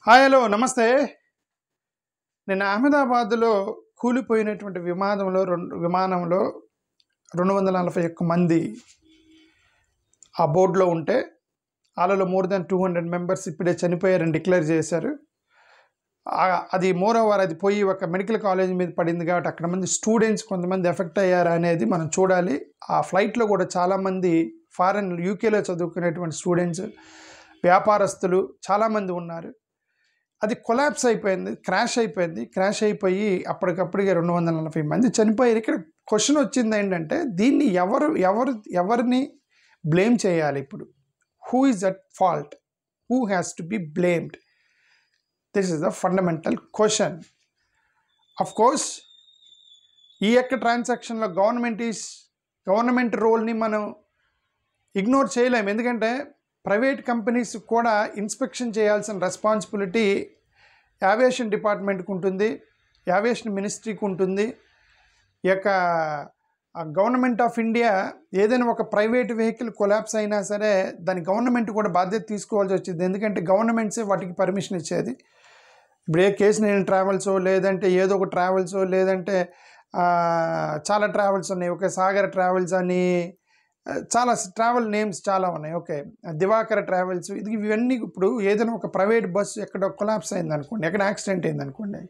Hi hello నమస్తే. నేను అహ్మదాబాద్లో కూలిపోయినటువంటి విమానంలో 241 మంది ఆ బోర్డులో ఉంటే వాళ్ళలో మోర్ దాన్ 200 మెంబర్స్ ఇప్పుడే చనిపోయారని డిక్లేర్ చేశారు. అది మోర్ ఓవర్ అది పోయి ఒక మెడికల్ కాలేజ్ మీద పడింది కాబట్టి అక్కడ మంది స్టూడెంట్స్ కొంతమంది ఎఫెక్ట్ అయ్యారా అనేది మనం చూడాలి. ఆ ఫ్లైట్లో కూడా చాలామంది ఫారెన్ యూకేలో చదువుకునేటువంటి స్టూడెంట్స్, వ్యాపారస్తులు చాలామంది ఉన్నారు. అది కొలాప్స్ అయిపోయింది, క్రాష్ అయిపోయి అప్పటికప్పుడుగా 240 మంది చనిపోయారు. ఇక్కడ క్వశ్చన్ వచ్చింది ఏంటంటే దీన్ని ఎవరిని బ్లేమ్ చేయాలి? ఇప్పుడు who is at fault, who has to be blamed? This is the fundamental question. Of course ఈ యొక్క ట్రాన్సాక్షన్లో గవర్నమెంట్ రోల్ని మనం ఇగ్నోర్ చేయలేము. ఎందుకంటే ప్రైవేట్ కంపెనీస్ కూడా ఇన్స్పెక్షన్ చేయాల్సిన రెస్పాన్సిబిలిటీ ఏవియేషన్ డిపార్ట్మెంట్కి ఉంటుంది, ఏవియేషన్ మినిస్ట్రీకి ఉంటుంది. ఈ యొక్క గవర్నమెంట్ ఆఫ్ ఇండియా ఏదైనా ఒక ప్రైవేట్ వెహికల్ కొలాప్స్ అయినా సరే దాని గవర్నమెంట్ కూడా బాధ్యత తీసుకోవాల్సి వచ్చింది. ఎందుకంటే గవర్నమెంట్సే వాటికి పర్మిషన్ ఇచ్చేది. ఇప్పుడు ఏ కేసీఆర్ ట్రావెల్సో లేదంటే ఏదో ఒక ట్రావెల్సో లేదంటే చాలా ట్రావెల్స్ ఉన్నాయి. ఒక సాగర్ ట్రావెల్స్ అని చాలా ట్రావెల్ నేమ్స్ చాలా ఉన్నాయి. ఓకే, దివాకర ట్రావెల్స్, ఇవన్నీ ఇప్పుడు ఏదైనా ఒక ప్రైవేట్ బస్సు ఎక్కడ కొలాప్స్ అయిందనుకోండి, ఎక్కడ యాక్సిడెంట్ అయిందనుకోండి,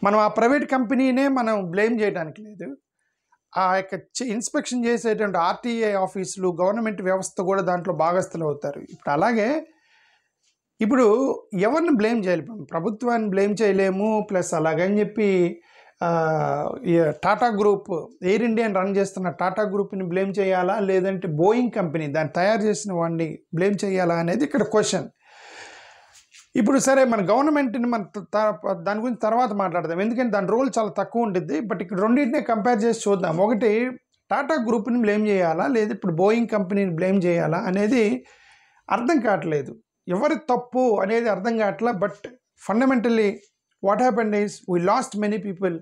మనం ఆ ప్రైవేట్ కంపెనీనే మనం బ్లేమ్ చేయడానికి లేదు. ఆ యొక్క ఇన్స్పెక్షన్ చేసేటువంటి ఆర్టీఏ ఆఫీసులు, గవర్నమెంట్ వ్యవస్థ కూడా దాంట్లో భాగస్థులు అవుతారు. ఇప్పుడు అలాగే ఇప్పుడు ఎవరిని బ్లేమ్ చేయాలి? ప్రభుత్వాన్ని బ్లేమ్ చేయలేము. ప్లస్ అలాగని చెప్పి టాటా గ్రూప్, ఎయిర్ ఇండియాని రన్ చేస్తున్న టాటా గ్రూప్ని బ్లేమ్ చేయాలా, లేదంటే బోయింగ్ కంపెనీ దాన్ని తయారు చేసిన వాడిని బ్లేమ్ చేయాలా అనేది ఇక్కడ క్వశ్చన్. ఇప్పుడు సరే, మన గవర్నమెంట్ని దాని గురించి తర్వాత మాట్లాడదాం, ఎందుకంటే దాని రోల్ చాలా తక్కువ ఉంటుంది. బట్ ఇక్కడ రెండింటినే కంపేర్ చేసి చూద్దాం. ఒకటి, టాటా గ్రూప్ని బ్లేమ్ చేయాలా లేదా ఇప్పుడు బోయింగ్ కంపెనీని బ్లేమ్ చేయాలా అనేది అర్థం కావట్లేదు. ఎవరి తప్పు అనేది అర్థం కావట్లా. But fundamentally what happened is we lost many people,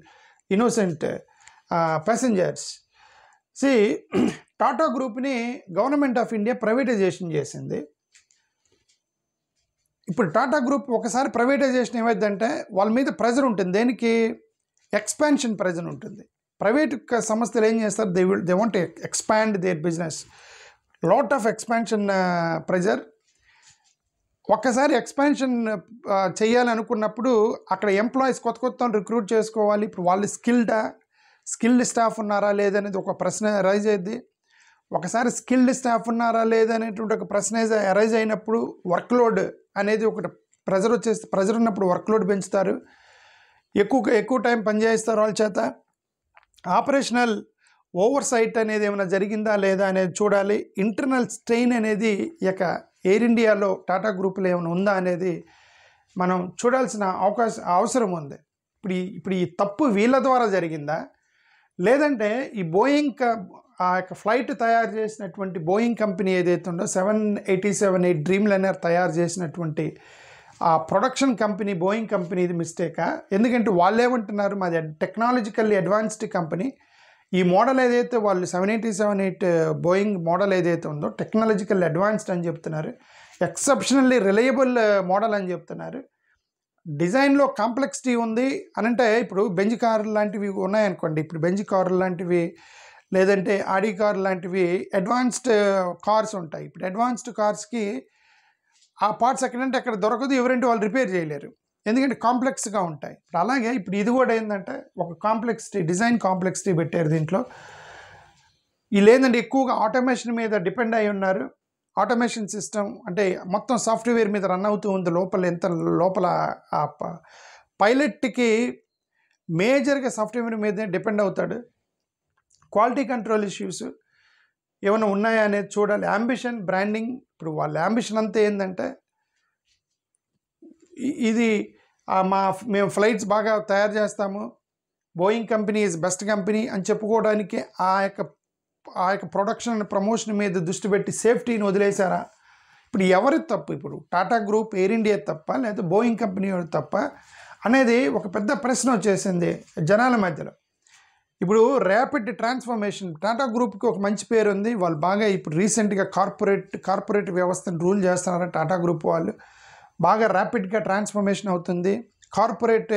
innocent passengers. See, Tata గ్రూప్ని గవర్నమెంట్ ఆఫ్ ఇండియా ప్రైవేటైజేషన్ చేసింది. ఇప్పుడు టాటా గ్రూప్ ఒకసారి ప్రైవేటైజేషన్ ఏమైందంటే వాళ్ళ మీద ప్రెజర్ ఉంటుంది. దేనికి? ఎక్స్పాన్షన్ ప్రెజర్ ఉంటుంది. ప్రైవేట్ సంస్థలు ఏం చేస్తారు? They want expand their business. Lot of expansion pressure. ఒక్కసారి ఎక్స్పాన్షన్ చేయాలనుకున్నప్పుడు అక్కడ ఎంప్లాయీస్ కొత్త రిక్రూట్ చేసుకోవాలి. ఇప్పుడు వాళ్ళు స్కిల్డ్ స్టాఫ్ ఉన్నారా లేదనేది ఒక ప్రశ్న రైజ్ అయ్యింది. ఒకసారి స్కిల్డ్ స్టాఫ్ ఉన్నారా లేదనేటువంటి ఒక ప్రశ్న రైజ్ అయినప్పుడు వర్క్లోడ్ అనేది ఒకటి ప్రెజర్ ఉన్నప్పుడు వర్క్లోడ్ పెంచుతారు, ఎక్కువ టైం పనిచేస్తారు వాళ్ళ చేత. ఆపరేషనల్ ఓవర్సైట్ అనేది ఏమైనా జరిగిందా లేదా అనేది చూడాలి. ఇంటర్నల్ స్ట్రెయిన్ అనేది ఇక ఎయిర్ ఇండియాలో టాటా గ్రూపులో ఏమైనా ఉందా అనేది మనం చూడాల్సిన అవసరం ఉంది. ఇప్పుడు ఈ తప్పు వీళ్ళ ద్వారా జరిగిందా, లేదంటే ఈ బోయింగ్ ఆ యొక్క ఫ్లైట్ తయారు చేసినటువంటి బోయింగ్ కంపెనీ ఏదైతే ఉందో 787 డ్రీమ్ లైనర్ తయారు చేసినటువంటి ఆ ప్రొడక్షన్ కంపెనీ బోయింగ్ కంపెనీది మిస్టేకా? ఎందుకంటే వాళ్ళు ఏమంటున్నారు, మాది టెక్నాలజికల్లీ అడ్వాన్స్డ్ కంపెనీ, ఈ మోడల్ ఏదైతే వాళ్ళు 787 బోయింగ్ మోడల్ ఏదైతే ఉందో టెక్నాలజికల్ అడ్వాన్స్డ్ అని చెప్తున్నారు, ఎక్సెప్షనల్లీ రిలయబుల్ మోడల్ అని చెప్తున్నారు. డిజైన్లో కాంప్లెక్సిటీ ఉంది అనంటే ఇప్పుడు బెంజ్ కార్లు లాంటివి ఉన్నాయనుకోండి, ఇప్పుడు బెంజ్ కార్లు లాంటివి లేదంటే ఆడి కార్ లాంటివి అడ్వాన్స్డ్ కార్స్ ఉంటాయి. ఇప్పుడు అడ్వాన్స్డ్ కార్స్కి ఆ పార్ట్స్ ఎక్కడంటే అక్కడ దొరకదు, ఎవరంటే వాళ్ళు రిపేర్ చేయలేరు, ఎందుకంటే కాంప్లెక్స్గా ఉంటాయి. ఇప్పుడు అలాగే ఇప్పుడు ఇది కూడా ఏంటంటే ఒక డిజైన్ కాంప్లెక్సిటీ పెట్టారు దీంట్లో. వీళ్ళు ఏంటంటే ఎక్కువగా ఆటోమేషన్ మీద డిపెండ్ అయి ఉన్నారు. ఆటోమేషన్ సిస్టమ్ అంటే మొత్తం సాఫ్ట్వేర్ మీద రన్ అవుతూ ఉంది. లోపల ఆ పైలట్కి మేజర్గా సాఫ్ట్వేర్ మీద డిపెండ్ అవుతాడు. క్వాలిటీ కంట్రోల్ ఇష్యూస్ ఏమైనా ఉన్నాయా అనేది చూడాలి. అంబిషన్, బ్రాండింగ్, ఇప్పుడు వాళ్ళ అంబిషన్ అంతా ఏంటంటే ఇది మేము ఫ్లైట్స్ బాగా తయారు చేస్తాము, Boeing company is best company అని చెప్పుకోవడానికి ఆ యొక్క ప్రొడక్షన్ ప్రమోషన్ మీద దృష్టి పెట్టి సేఫ్టీని వదిలేశారా? ఇప్పుడు ఎవరి తప్పు? ఇప్పుడు టాటా గ్రూప్, ఎయిర్ ఇండియా తప్ప లేదా బోయింగ్ కంపెనీ తప్ప అనేది ఒక పెద్ద ప్రశ్న వచ్చేసింది జనాల మధ్యలో. ఇప్పుడు ర్యాపిడ్ ట్రాన్స్ఫర్మేషన్, టాటా గ్రూప్కి ఒక మంచి పేరు ఉంది. వాళ్ళు బాగా ఇప్పుడు రీసెంట్గా కార్పొరేట్ వ్యవస్థను రూల్ చేస్తున్నారు టాటా గ్రూప్ వాళ్ళు. బాగా ర్యాపిడ్గా ట్రాన్స్ఫర్మేషన్ అవుతుంది. కార్పొరేట్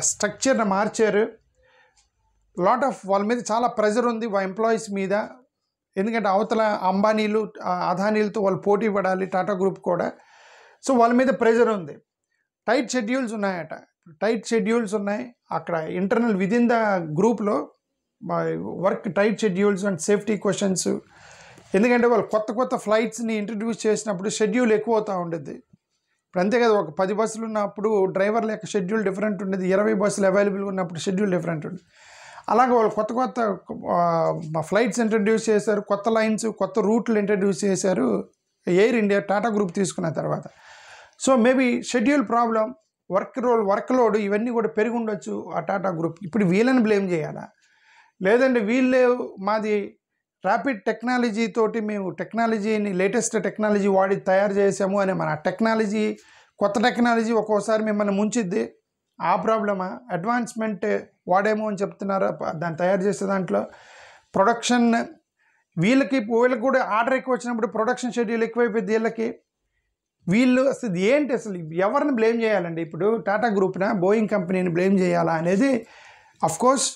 స్ట్రక్చర్ని మార్చారు. లాట్ ఆఫ్ వాళ్ళ మీద చాలా ప్రెజర్ ఉంది ఎంప్లాయీస్ మీద. ఎందుకంటే అవతల అంబానీలు అదానీలతో వాళ్ళు పోటీ పడాలి, టాటా గ్రూప్ కూడా. సో వాళ్ళ మీద ప్రెజర్ ఉంది. టైట్ షెడ్యూల్స్ ఉన్నాయట. టైట్ షెడ్యూల్స్ ఉన్నాయి అక్కడ ఇంటర్నల్ విదిన్ ద గ్రూప్లో. Work tight schedules and safety questions. ఎందుకంటే వాళ్ళు కొత్త ఫ్లైట్స్ని ఇంట్రడ్యూస్ చేసినప్పుడు షెడ్యూల్ ఎక్కువ అవుతూ ఉండేది. ఇప్పుడు అంతే కదా, ఒక 10 బస్సులు ఉన్నప్పుడు డ్రైవర్ల యొక్క షెడ్యూల్ డిఫరెంట్ ఉండేది, 20 బస్సులు అవైలబుల్గా ఉన్నప్పుడు షెడ్యూల్ డిఫరెంట్ ఉండేది. అలాగే వాళ్ళు కొత్త ఫ్లైట్స్ ఇంట్రడ్యూస్ చేశారు, కొత్త లైన్స్, కొత్త రూట్లు ఇంట్రడ్యూస్ చేశారు ఎయిర్ ఇండియా టాటా గ్రూప్ తీసుకున్న తర్వాత. So maybe schedule problem, work load ఇవన్నీ కూడా పెరిగి ఉండొచ్చు ఆ టాటా గ్రూప్. ఇప్పుడు వీళ్ళని బ్లేమ్ చేయాలా, లేదంటే వీళ్ళే మాది ర్యాపిడ్ టెక్నాలజీ తోటి మేము టెక్నాలజీని లేటెస్ట్ టెక్నాలజీ వాడి తయారు చేసాము అని మన టెక్నాలజీ, కొత్త టెక్నాలజీ ఒక్కోసారి మిమ్మల్ని ముంచిద్ది, ఆ ప్రాబ్లమా? అడ్వాన్స్మెంట్ వాడేమో అని చెప్తున్నారా దాన్ని తయారు చేసే దాంట్లో? ప్రొడక్షన్ వీళ్ళకి కూడా ఆర్డర్ ఎక్కువ వచ్చినప్పుడు ప్రొడక్షన్ షెడ్యూల్ ఎక్కువైపోయింది వీళ్ళకి. వీళ్ళు అసలు ఏంటి, అసలు ఎవరిని బ్లేమ్ చేయాలండి? ఇప్పుడు టాటా గ్రూప్న బోయింగ్ కంపెనీని బ్లేమ్ చేయాలా అనేది అఫ్కోర్స్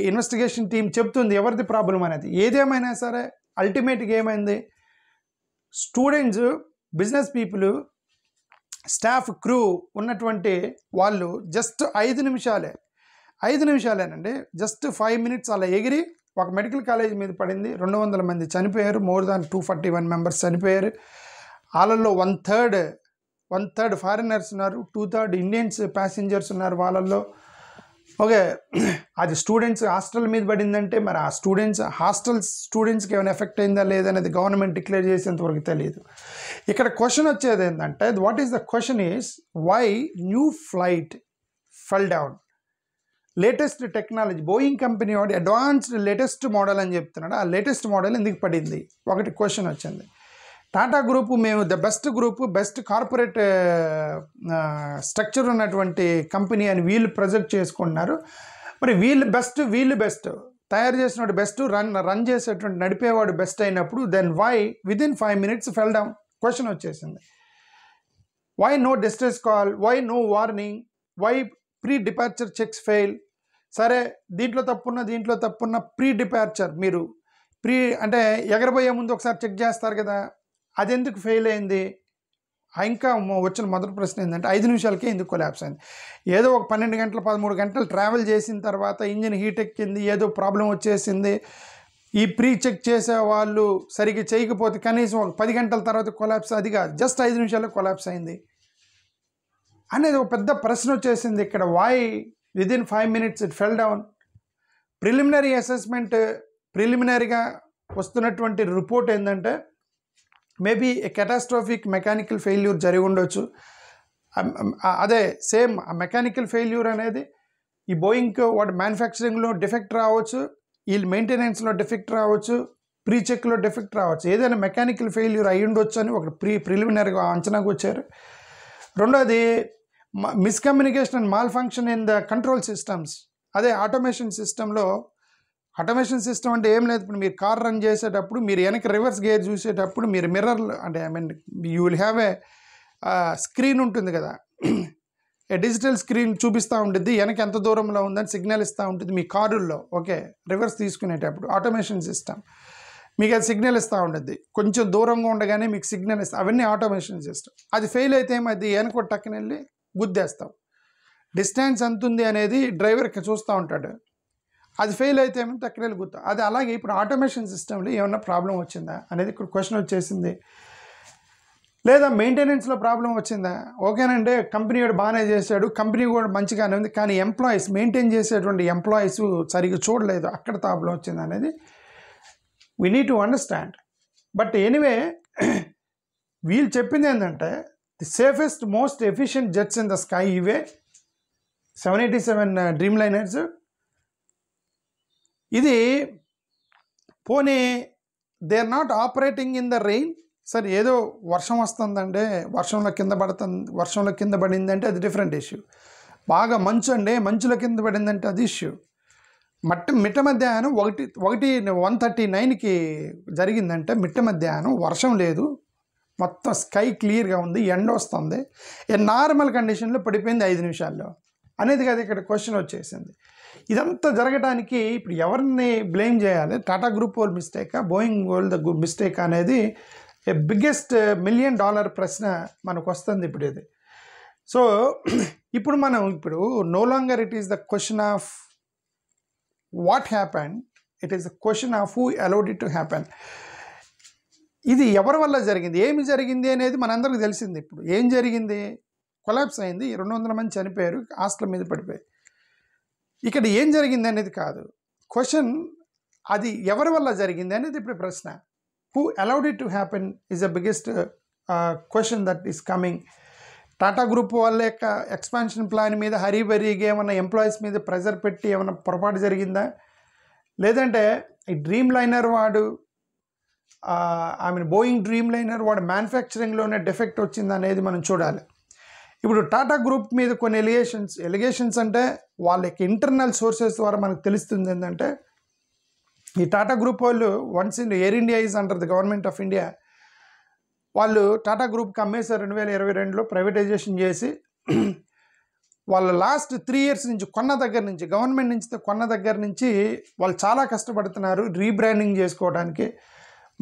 ఇన్వెస్టిగేషన్ టీం చెప్తుంది ఎవరిది ప్రాబ్లం అనేది. ఏదేమైనా సరే అల్టిమేట్గా ఏమైంది, students, business people, staff, crew ఉన్నటువంటి వాళ్ళు జస్ట్ 5 నిమిషాలేనండి, జస్ట్ 5 minutes అలా ఎగిరి ఒక మెడికల్ కాలేజ్ మీద పడింది. 200 మంది చనిపోయారు, మోర్ దాన్ 241 members చనిపోయారు. వాళ్ళల్లో 1/3 ఫారినర్స్ ఉన్నారు, 2/3 ఇండియన్స్ ప్యాసింజర్స్ ఉన్నారు వాళ్ళల్లో. ఓకే, అది స్టూడెంట్స్ హాస్టల్ మీద పడిందంటే మరి ఆ స్టూడెంట్స్కి ఏమైనా ఎఫెక్ట్ అయిందా లేదనేది గవర్నమెంట్ డిక్లేర్ చేసేంతవరకు తెలియదు. ఇక్కడ క్వశ్చన్ వచ్చేది ఏంటంటే, what is the question is why new flight fell down? Latest technology, Boeing company వాడు అడ్వాన్స్డ్ లేటెస్ట్ మోడల్ అని చెప్తున్నాడు, ఆ లేటెస్ట్ మోడల్ ఎందుకు పడింది? ఒకటి క్వశ్చన్ వచ్చింది. టాటా గ్రూపు మేము the best group, best corporate structure ఉన్నటువంటి కంపెనీ అని వీళ్ళు ప్రొజెక్ట్ చేసుకుంటున్నారు. మరి వీళ్ళు బెస్ట్ తయారు చేసినవాడు బెస్ట్, రన్ చేసేటువంటి నడిపేవాడు బెస్ట్ అయినప్పుడు then why within 5 minutes fell down? Question వచ్చేసింది. Why no distress call, why no warning, why pre departure checks fail? సరే, దీంట్లో తప్పున్న ప్రీ డిపార్చర్ మీరు అంటే ఎగరబోయే ముందు ఒకసారి చెక్ చేస్తారు కదా, అది ఎందుకు ఫెయిల్ అయింది? ఇంకా వచ్చిన మొదటి ప్రశ్న ఏంటంటే 5 నిమిషాలకే ఎందుకు కొలాప్స్ అయింది? ఏదో ఒక 12 గంటలు 13 గంటలు ట్రావెల్ చేసిన తర్వాత ఇంజిన్ హీట్ ఎక్కింది, ఏదో ప్రాబ్లం వచ్చేసింది, ఈ ప్రీ చెక్ చేసే వాళ్ళు సరిగ్గా చేయకపోతే కనీసం ఒక 10 గంటల తర్వాత కొలాప్స్, అది కాదు జస్ట్ 5 నిమిషాల్లో కొలాప్స్ అయింది అనేది ఒక పెద్ద ప్రశ్న వచ్చేసింది ఇక్కడ. Why within 5 minutes it fell down? Preliminary assessment, ప్రిలిమినరీగా వస్తున్నటువంటి రిపోర్ట్ ఏంటంటే మేబీ కెటాస్ట్రోఫిక్ మెకానికల్ ఫెయిల్యూర్ జరిగి ఉండొచ్చు. అదే సేమ్ ఆ మెకానికల్ ఫెయిల్యూర్ అనేది ఈ బోయింగ్ వాటి మ్యానుఫ్యాక్చరింగ్లో డిఫెక్ట్ రావచ్చు, వీళ్ళు మెయింటెనెన్స్లో డిఫెక్ట్ రావచ్చు, ప్రీ చెక్లో డిఫెక్ట్ రావచ్చు, ఏదైనా మెకానికల్ ఫెయిల్యూర్ అయ్యి ఉండొచ్చు అని ఒక ప్రిలిమినరీగా అంచనాకు వచ్చారు. రెండోది miscommunication and mall function in the control systems. అదే ఆటోమేషన్ సిస్టంలో, ఆటోమేషన్ సిస్టమ్ అంటే ఏం లేదు, ఇప్పుడు మీరు కార్ రన్ చేసేటప్పుడు మీరు వెనక రివర్స్ గేర్ చూసేటప్పుడు మీరు మిర్రర్లు అంటే you will have a screen ఉంటుంది కదా, డిజిటల్ స్క్రీన్ చూపిస్తూ ఉంటుంది వెనక ఎంత దూరంలో ఉందని సిగ్నల్ ఇస్తూ ఉంటుంది మీ కారుల్లో. ఓకే, రివర్స్ తీసుకునేటప్పుడు ఆటోమేషన్ సిస్టమ్ మీకు అది సిగ్నల్ ఇస్తూ ఉంటుంది, కొంచెం దూరంగా ఉండగానే మీకు సిగ్నల్ ఇస్తా, అవన్నీ ఆటోమేషన్ సిస్టమ్. అది ఫెయిల్ అయితే అది వెనక టక్కన వెళ్ళి గుద్దేస్తాం, డిస్టెన్స్ ఎంత ఉంది అనేది డ్రైవర్కి చూస్తూ ఉంటాడు, అది ఫెయిల్ అయితే ఏమో టక్కన వెళ్ళి గుర్తు. అది అలాగే ఇప్పుడు ఆటోమేషన్ సిస్టంలో ఏమన్నా ప్రాబ్లం వచ్చిందా అనేది ఇక్కడ క్వశ్చన్ వచ్చేసింది. లేదా మెయింటెనెన్స్లో ప్రాబ్లం వచ్చిందా? ఓకేనండి, కంపెనీ వాడు బాగానే చేశాడు, కంపెనీ కూడా మంచిగానే ఉంది, కానీ ఎంప్లాయీస్, మెయింటైన్ చేసేటువంటి ఎంప్లాయీస్ సరిగ్గా చూడలేదు, అక్కడ ప్రాబ్లం వచ్చింది అనేది we need to understand. But anyway వీళ్ళు చెప్పింది ఏంటంటే the safest most efficient jets in the sky ఇవే 787 డ్రీమ్ లైనర్స్. ఇది పోనీ they are not operating in the rain. సరే, ఏదో వర్షం వస్తుందంటే వర్షంలో కింద పడిందంటే అది డిఫరెంట్ ఇష్యూ. బాగా మంచు అండి, మంచులో కింద పడిందంటే అది ఇష్యూ. మిట్ట మధ్యాహ్నం 1:39కి జరిగిందంటే మిట్ట మధ్యాహ్నం వర్షం లేదు, మొత్తం స్కై క్లియర్గా ఉంది, ఎండ వస్తుంది, నార్మల్ కండిషన్లో పడిపోయింది 5 నిమిషాల్లో అనేది కదా ఇక్కడ క్వశ్చన్ వచ్చేసింది. ఇదంతా జరగడానికి ఇప్పుడు ఎవరిని బ్లేమ్ చేయాలి? టాటా గ్రూప్ వాళ్ళ మిస్టేకా, బోయింగ్ వాళ్ళ మిస్టేక్ అనేది బిగ్గెస్ట్ $1 మిలియన్ ప్రశ్న మనకు వస్తుంది ఇప్పుడు ఇది. సో ఇప్పుడు no longer it is the question of what happen, it is the question of who allowed it to happen. ఇది ఎవరి వల్ల జరిగింది, ఏమి జరిగింది అనేది మనందరికీ తెలిసింది. ఇప్పుడు ఏం జరిగింది? కొలాప్స్ అయింది, 200 మంది చనిపోయారు, హాస్టల్ మీద పడిపోయి. ఇక్కడ ఏం జరిగింది అనేది కాదు క్వశ్చన్, అది ఎవరి వల్ల జరిగింది అనేది ఇప్పుడు ప్రశ్న. Who allowed it to happen is the biggest question that is coming. Tata group వాళ్ళ యొక్క ఎక్స్పాన్షన్ ప్లాన్ మీద హరీబరీగా ఏమన్నా ఎంప్లాయీస్ మీద ప్రెజర్ పెట్టి ఏమన్నా పొరపాటు జరిగిందా, లేదంటే ఈ డ్రీమ్ లైనర్ వాడు బోయింగ్ డ్రీమ్ లైనర్ వాడు మ్యానుఫ్యాక్చరింగ్లోనే డిఫెక్ట్ వచ్చిందా అనేది మనం చూడాలి. ఇప్పుడు టాటా గ్రూప్ మీద కొన్ని ఎలిగేషన్స్ అంటే వాళ్ళ యొక్క ఇంటర్నల్ సోర్సెస్ ద్వారా మనకు తెలుస్తుంది ఏంటంటే, ఈ టాటా గ్రూప్ వాళ్ళు once in air India is under the government of India, వాళ్ళు టాటా గ్రూప్కి అమ్మేశారు 2022లో ప్రైవేటైజేషన్ చేసి. వాళ్ళ లాస్ట్ 3 years నుంచి కొన్న దగ్గర నుంచి, గవర్నమెంట్ నుంచి కొన్న దగ్గర నుంచి వాళ్ళు చాలా కష్టపడుతున్నారు రీబ్రాండింగ్ చేసుకోవడానికి.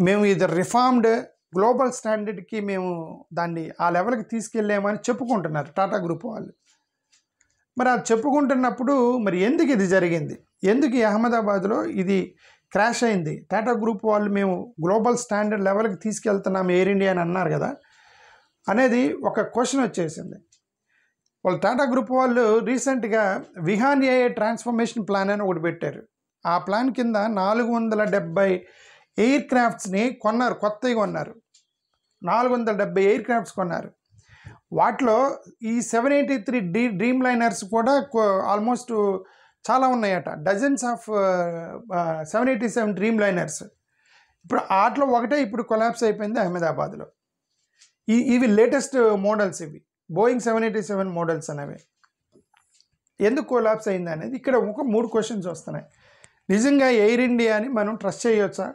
మేము ఇది రిఫార్మ్డ్ గ్లోబల్ స్టాండర్డ్కి మేము దాన్ని ఆ లెవెల్కి తీసుకెళ్ళామని చెప్పుకుంటున్నారు టాటా గ్రూప్ వాళ్ళు. మరి అది చెప్పుకుంటున్నప్పుడు మరి ఎందుకు ఇది జరిగింది, ఎందుకు ఈ అహ్మదాబాద్లో ఇది క్రాష్ అయింది? టాటా గ్రూప్ వాళ్ళు మేము గ్లోబల్ స్టాండర్డ్ లెవెల్కి తీసుకెళ్తున్నాం ఎయిర్ ఇండియా అని అన్నారు కదా అనేది ఒక క్వశ్చన్ వచ్చేసింది. వాళ్ళు టాటా గ్రూప్ వాళ్ళు రీసెంట్గా విహాన్ ఏఏ ట్రాన్స్ఫర్మేషన్ ప్లాన్ అని ఒకటి పెట్టారు. ఆ ప్లాన్ కింద 470 ఎయిర్ క్రాఫ్ట్స్ని కొన్నారు, కొత్తగా కొన్నారు. 470 ఎయిర్ క్రాఫ్ట్స్ కొన్నారు. వాటిలో ఈ 783 డ్రీమ్ లైనర్స్ కూడా ఆల్మోస్ట్ చాలా ఉన్నాయట, డజన్స్ ఆఫ్ 787 డ్రీమ్ లైనర్స్. ఇప్పుడు వాటిలో ఒకటే ఇప్పుడు కొలాప్స్ అయిపోయింది అహ్మదాబాద్లో. ఇవి లేటెస్ట్ మోడల్స్, ఇవి బోయింగ్ 787 మోడల్స్ అనేవి. ఎందుకు కొలాప్స్ అయింది అనేది ఇక్కడ ఒక 3 క్వశ్చన్స్ వస్తున్నాయి. నిజంగా ఎయిర్ ఇండియాని మనం ట్రస్ట్ చేయవచ్చా?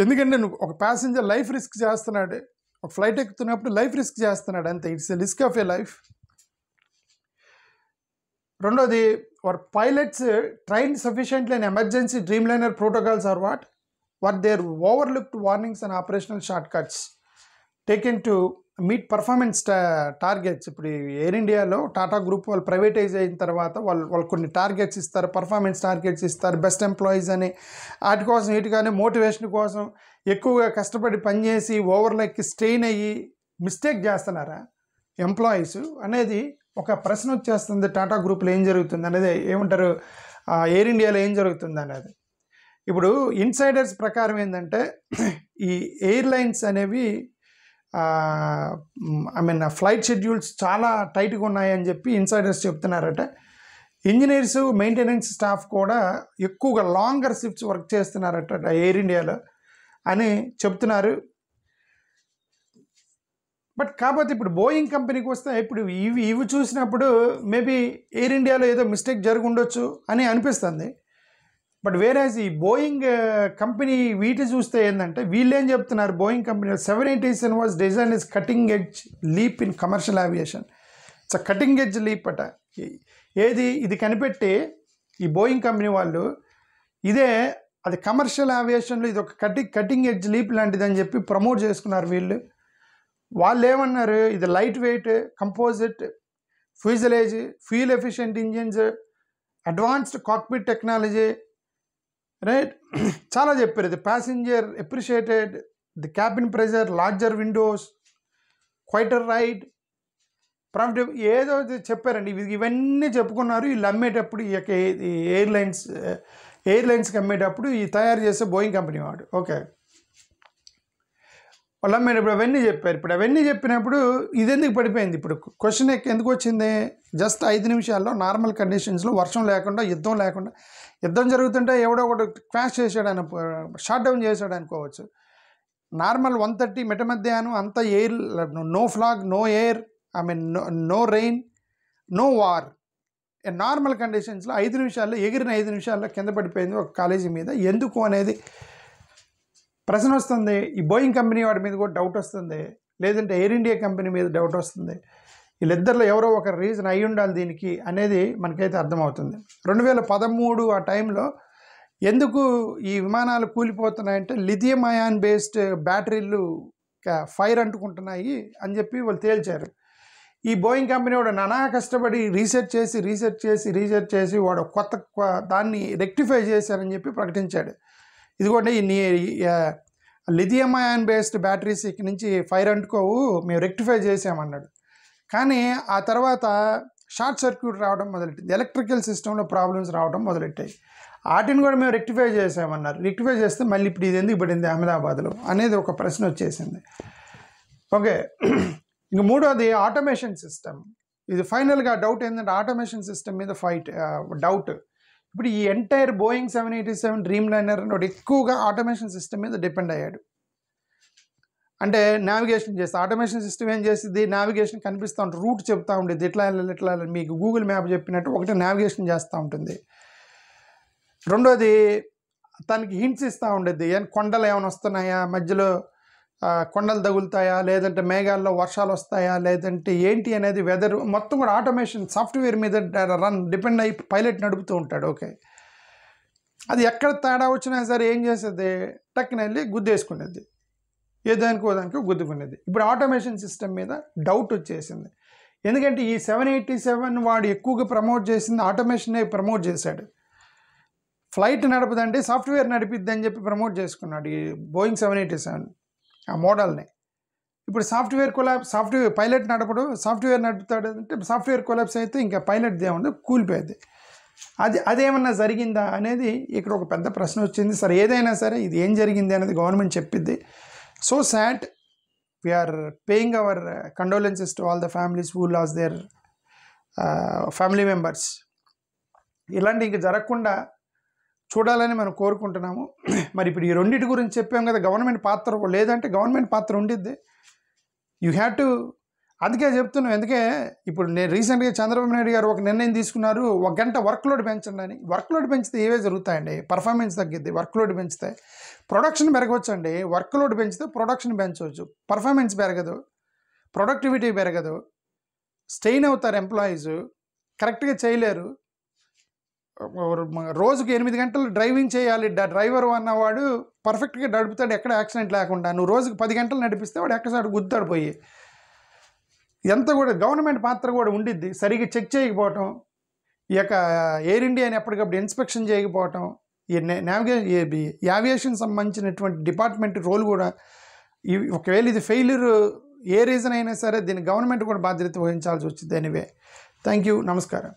ఎందుకంటే ఒక ప్యాసింజర్ లైఫ్ రిస్క్ చేస్తున్నాడు, ఒక ఫ్లైట్ ఎక్కుతున్నప్పుడు లైఫ్ రిస్క్ చేస్తున్నాడు అంతే, it's a risk of a life. రెండోది, were pilots train sufficiently in emergency Dreamliner protocols or what their overlooked warnings and operational short cuts taken to meet performance targets. ఇప్పుడు air ఇండియాలో Tata group వాళ్ళు privatise అయిన తర్వాత వాళ్ళు కొన్ని targets ఇస్తారు, performance targets ఇస్తారు, బెస్ట్ ఎంప్లాయీస్ అని. వాటి కోసం వీటిగానే మోటివేషన్ కోసం ఎక్కువగా కష్టపడి పనిచేసి ఓవర్లెక్కి స్ట్రెయిన్ అయ్యి మిస్టేక్ చేస్తున్నారా ఎంప్లాయీస్ అనేది ఒక ప్రశ్న వచ్చేస్తుంది. టాటా గ్రూప్లో ఏం జరుగుతుంది అనేది, ఏమంటారు ఎయిర్ ఇండియాలో ఏం జరుగుతుంది అనేది. ఇప్పుడు ఇన్సైడర్స్ ప్రకారం ఏంటంటే, ఈ ఎయిర్లైన్స్ అనేవి ఫ్లైట్ షెడ్యూల్స్ చాలా టైట్గా ఉన్నాయని చెప్పి ఇన్సైడర్స్ చెప్తున్నారట. ఇంజనీర్స్, మెయింటెనెన్స్ స్టాఫ్ కూడా ఎక్కువగా లాంగర్ షిఫ్ట్స్ వర్క్ చేస్తున్నారట ఎయిర్ ఇండియాలో అని చెప్తున్నారు. బట్ కాకపోతే ఇప్పుడు బోయింగ్ కంపెనీకి వస్తే ఇప్పుడు ఇవి చూసినప్పుడు మేబీ ఎయిర్ ఇండియాలో ఏదో మిస్టేక్ జరిగి ఉండొచ్చు అని అనిపిస్తుంది. బట్ వేరేజ్ ఈ బోయింగ్ కంపెనీ వీటి చూస్తే ఏంటంటే, వీళ్ళు ఏం చెప్తున్నారు, Boeing company 787 was design is cutting edge leap in commercial aviation. It's a cutting edge leap అట. ఇది కనిపెట్టి ఈ బోయింగ్ కంపెనీ వాళ్ళు అది కమర్షియల్ ఏవియేషన్లో ఇది ఒక కటింగ్ ఎడ్జ్ లీప్ లాంటిది అని చెప్పి ప్రమోట్ చేసుకున్నారు వీళ్ళు. వాళ్ళు ఏమన్నారు, ఇది light weight, composite, fuselage, fuel efficient engines, advanced cockpit technology, right, చాలా చెప్పారు. ఇది passenger appreciated, the cabin pressure, larger windows, quieter ride, profit, ఏదో చెప్పారండి. ఇవన్నీ చెప్పుకున్నారు. వీళ్ళు అమ్మేటప్పుడు ఈ యొక్క ఎయిర్లైన్స్కి అమ్మేటప్పుడు ఈ తయారు చేసే బోయింగ్ కంపెనీ వాడు, ఓకే, వాళ్ళు అమ్మేటప్పుడు అవన్నీ చెప్పారు. ఇప్పుడు అవన్నీ చెప్పినప్పుడు ఇది ఎందుకు పడిపోయింది? ఇప్పుడు క్వశ్చన్ ఎందుకు వచ్చింది? జస్ట్ 5 నిమిషాల్లో నార్మల్ కండిషన్స్లో, వర్షం లేకుండా, యుద్ధం జరుగుతుంటే ఎవడో ఒకటి క్రాష్ చేసాడని, షాట్ డౌన్ చేసాడు అనుకోవచ్చు. నార్మల్ 1:30 మిట్ట మధ్యాహ్నం అంతా air, no flag, no air, no rain, no war, normal కండిషన్స్లో 5 నిమిషాల్లో, ఎగిరిన 5 నిమిషాల్లో కింద పడిపోయింది ఒక కాలేజీ మీద. ఎందుకు అనేది ప్రశ్న వస్తుంది, ఈ బోయింగ్ కంపెనీ వాడి మీద కూడా డౌట్ వస్తుంది, లేదంటే ఎయిర్ ఇండియా కంపెనీ మీద డౌట్ వస్తుంది. వీళ్ళిద్దరిలో ఎవరో ఒక రీజన్ అయి ఉండాలి దీనికి అనేది మనకైతే అర్థమవుతుంది. 2013 ఆ టైంలో ఎందుకు ఈ విమానాలు కూలిపోతున్నాయంటే లిథియం అయాన్ బేస్డ్ బ్యాటరీలు ఫైర్ అంటుకుంటున్నాయి అని చెప్పి వాళ్ళు తేల్చారు. ఈ బోయింగ్ కంపెనీ వాడు నానా కష్టపడి రీసెర్చ్ చేసి వాడు కొత్త దాన్ని రెక్టిఫై చేశారని చెప్పి ప్రకటించాడు. ఇదిగోండి ఈ లిథియం అయాన్ బేస్డ్ బ్యాటరీస్ ఇక్కడి నుంచి ఫైర్ అంటుకోవు, మేము రెక్టిఫై చేసామన్నాడు. కానీ ఆ తర్వాత షార్ట్ సర్క్యూట్ రావడం మొదలెట్టింది, ఎలక్ట్రికల్ సిస్టంలో ప్రాబ్లమ్స్ రావడం మొదలెట్టాయి. వాటిని కూడా మేము రెక్టిఫై చేసామన్నారు. రెక్టిఫై చేస్తే మళ్ళీ ఇప్పుడు ఇది ఎందుకు పడింది అహ్మదాబాద్లో అనేది ఒక ప్రశ్న వచ్చేసింది. ఓకే, ఇంక మూడోది ఆటోమేషన్ సిస్టమ్. ఇది ఫైనల్గా డౌట్ ఏంటంటే ఆటోమేషన్ సిస్టమ్ మీద డౌట్. ఇప్పుడు ఈ ఎంటైర్ బోయింగ్ 787 డ్రీమ్ లైనర్ అన్నోడు ఎక్కువగా ఆటోమేషన్ సిస్టమ్ మీద డిపెండ్ అయ్యాడు. అంటే నావిగేషన్ చేస్తే ఆటోమేషన్ సిస్టమ్ ఏం చేస్తుంది, నావిగేషన్ కనిపిస్తూ ఉంటుంది, రూట్ చెప్తూ ఉండేది, ఎట్లా వెళ్ళాలి మీకు గూగుల్ మ్యాప్ చెప్పినట్టు ఒకటి నావిగేషన్ చేస్తూ ఉంటుంది. రెండోది తనకి హింట్స్ ఇస్తూ ఉండేది, కొండలు ఏమైనా వస్తున్నాయా, మధ్యలో కొండలు తగులుతాయా, లేదంటే మేఘాల్లో వర్షాలు వస్తాయా, లేదంటే ఏంటి అనేది వెదర్ మొత్తం కూడా ఆటోమేషన్ సాఫ్ట్వేర్ మీద డిపెండ్ అయ్యి పైలట్ నడుపుతూ ఉంటాడు. ఓకే, అది ఎక్కడ తేడా వచ్చినా సరే ఏం చేసేది, టక్కున వెళ్ళి గుద్దేసుకునేది, ఏదానికోదానికి గుద్దుకునేది. ఇప్పుడు ఆటోమేషన్ సిస్టమ్ మీద డౌట్ వచ్చేసింది. ఎందుకంటే ఈ 787 వాడు ఎక్కువగా ప్రమోట్ చేసింది ఆటోమేషనే ప్రమోట్ చేశాడు. ఫ్లైట్ నడపదండి సాఫ్ట్వేర్ నడిపిద్ది అని చెప్పి ప్రమోట్ చేసుకున్నాడు ఈ బోయింగ్ 787 ఆ మోడల్ని. ఇప్పుడు సాఫ్ట్వేర్ పైలట్ నడపడు, సాఫ్ట్వేర్ నడుపుతాడు అంటే సాఫ్ట్వేర్ కొలాప్స్ అయితే ఇంకా పైలట్ ఏముంది కూలిపోయేది. అదేమన్నా జరిగిందా అనేది ఇక్కడ ఒక పెద్ద ప్రశ్న వచ్చింది. సరే ఏదైనా సరే ఇది ఏం జరిగింది అనేది గవర్నమెంట్ చెప్పిద్ది. So sad, we are paying our condolences to all the families who lost their family members. ఇలాంటి ఇంక జరగకుండా చూడాలని మనం కోరుకుంటున్నాము. మరి ఇప్పుడు ఈ రెండింటి గురించి చెప్పాం కదా, గవర్నమెంట్ పాత్ర లేదంటే గవర్నమెంట్ పాత్ర ఉండిద్ది. యూ హ్యావ్ టు, అందుకే చెప్తున్నాం. ఎందుకే ఇప్పుడు నేను రీసెంట్గా చంద్రబాబు నాయుడు గారు ఒక నిర్ణయం తీసుకున్నారు, 1 గంట వర్క్లోడ్ పెంచండి అని. వర్క్లోడ్ పెంచితే ఏవే జరుగుతాయండి, పర్ఫార్మెన్స్ తగ్గిద్ది. వర్క్లోడ్ పెంచితే ప్రొడక్షన్ పెరగవచ్చండి, వర్క్లోడ్ పెంచితే ప్రొడక్షన్ పెంచవచ్చు, పర్ఫార్మెన్స్ పెరగదు, ప్రొడక్టివిటీ పెరగదు, స్ట్రెయిన్ అవుతారు ఎంప్లాయీస్, కరెక్ట్గా చేయలేరు. రోజుకు 8 గంటలు డ్రైవింగ్ చేయాలి డ్రైవర్ అన్నవాడు, పర్ఫెక్ట్గా నడుపుతాడు ఎక్కడ యాక్సిడెంట్ లేకుండా. నువ్వు రోజుకు 10 గంటలు నడిపిస్తే వాడు ఎక్కసారి గుద్దుతాడు పోయి. ఇదంతా కూడా గవర్నమెంట్ పాత్ర కూడా ఉండిద్ది. సరిగ్గా చెక్ చేయకపోవటం, ఈ యొక్క ఎయిర్ ఇండియాని ఎప్పటికప్పుడు ఇన్స్పెక్షన్ చేయకపోవటం, ఈ యావియేషన్ సంబంధించినటువంటి డిపార్ట్మెంట్ రోల్ కూడా, ఒకవేళ ఇది ఫెయిల్యూర్ ఏ రీజన్ అయినా సరే దీన్ని గవర్నమెంట్ కూడా బాధ్యత వహించాల్సి వచ్చింది. ఎనీవే, థ్యాంక్ యూ, నమస్కారం.